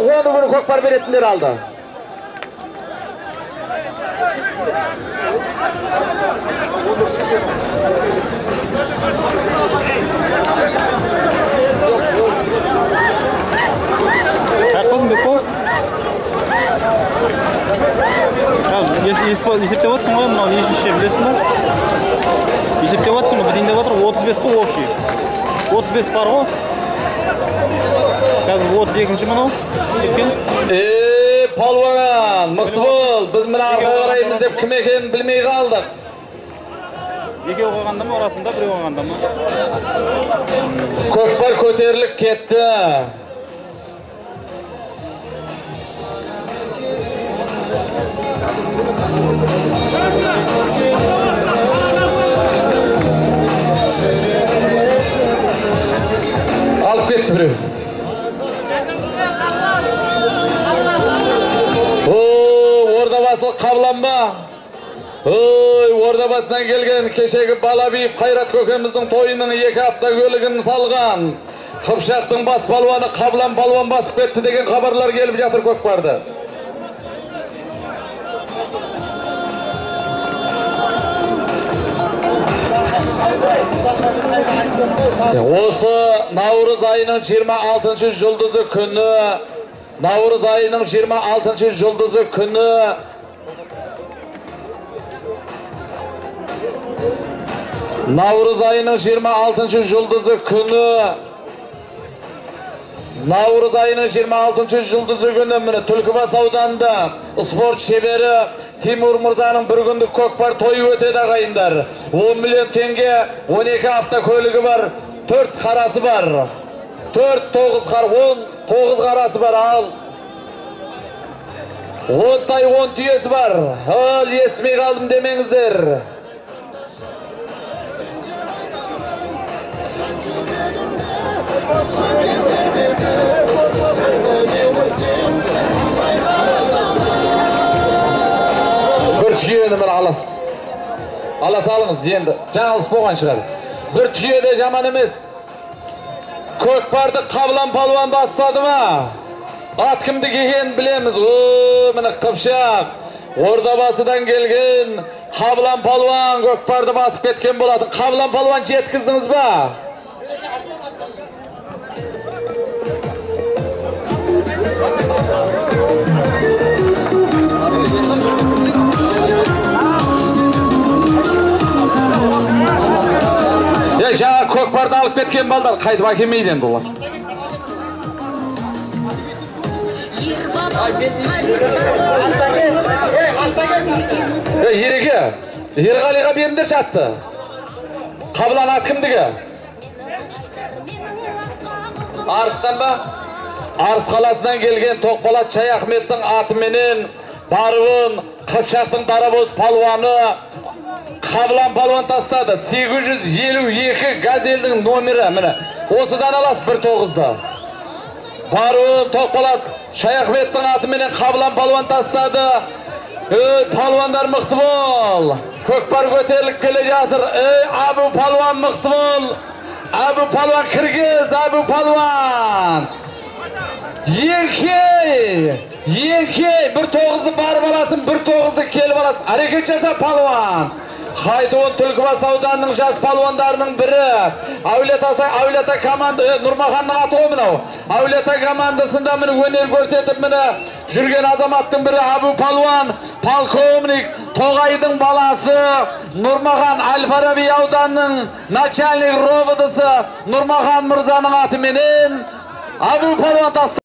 Onu bunu Kökpar berettinler aldı. Есептеп отырсың ғой, мынау неше шеше білесің ба? Есептеп отырсың ғой, бірден деп отыр, 35 қой общий. 35 бар ғой. Қазір 32-ші мынау. Кеткен. Палуан, мықты бол. Біз мына арқа қараймыз деп кім екенін білмей қалдық. Екеу қалғанда ма, арасында біреу қалғанда ма? Көкпар көтеріліп кетті. Alıp gitti birev. Orada basılık kablanma. Orada basından gelgen keşeki bala beyip Kayrat Kökemizдің toyunun 2 hafta kölігін salgan. Kıpşaktың bas palvanı kablan palvan basıp gitti degen haberler gelip jatır Kökparda. Осы Navruz ayının 26. жұлдызы күні, Navruz ayının 26. жұлдызы күні Navruz ayının 26. жұлдызы күні Navruz ayının 26. жұлдызы күні міне Түлкібас ауданында спорт шебері Timur Mırza'nın bir gündük Kökpar toyu ötedi ағайындар. 10 milyon tenge, 12 hafta kölüгі var, 4 karası var. 4-9 kar, 19 karası var al. 10 tay 10 tüyesi var. Al esmey kaldım demengizler. Tüyeni ben alas. Alas alınız endi. Жаңылыс болған шығар. Bir tüye de jaman emes. Kökpardı Kablan palvan bastады mı? At kimdi keken bilemiz. Mine Kıpşak. Ordabasıdan gelgen Kablan palvan Kökpardı basıp ketken boladın. Kablan palvan жеткіздіңіз ba? Жаңа Kökparda alıp ketken balдар kaytıp akemeydi endi olар. Ереге, Ерғалиға беріндер жатты. Kablan at kimdigi? Arıs'tan ba? Arыс қаласынан келген Тоқболат Шаяхметтің атыменен барыбын Kıpşaktың дарабоз палуаны Kablan palvan tastады. 852 Gazel'дің номері міне. Осыдан алас 1-9'da. Барыбын Тоқболат Шаяхметтің атыменен Kablan palvan tastады. Palvanдар mıқты бол. Kökpar көтеріліп келе жатыр. Abu palvan mıқты бол. Abu palvan Kırgız, Abu palvan. Yenkey 1-9'ды barып alasın, 1-9'ды kelip alasın. Hareket jasa palvan. Haytuğun Түлкібас ауданының жас палуандарының бірі. Әулиета команда, Нұрмаханның аты ғой мынау. Әулиета командасында міне өнер көрсетіп міне жүрген азаматтың бірі Абу Палуан, полковник Тоғайдың баласы, Нұрмахан Әл-Фараби ауданының начальник роботысы Нұрмахан Мырзаның атыменен Абу Палуан тастады.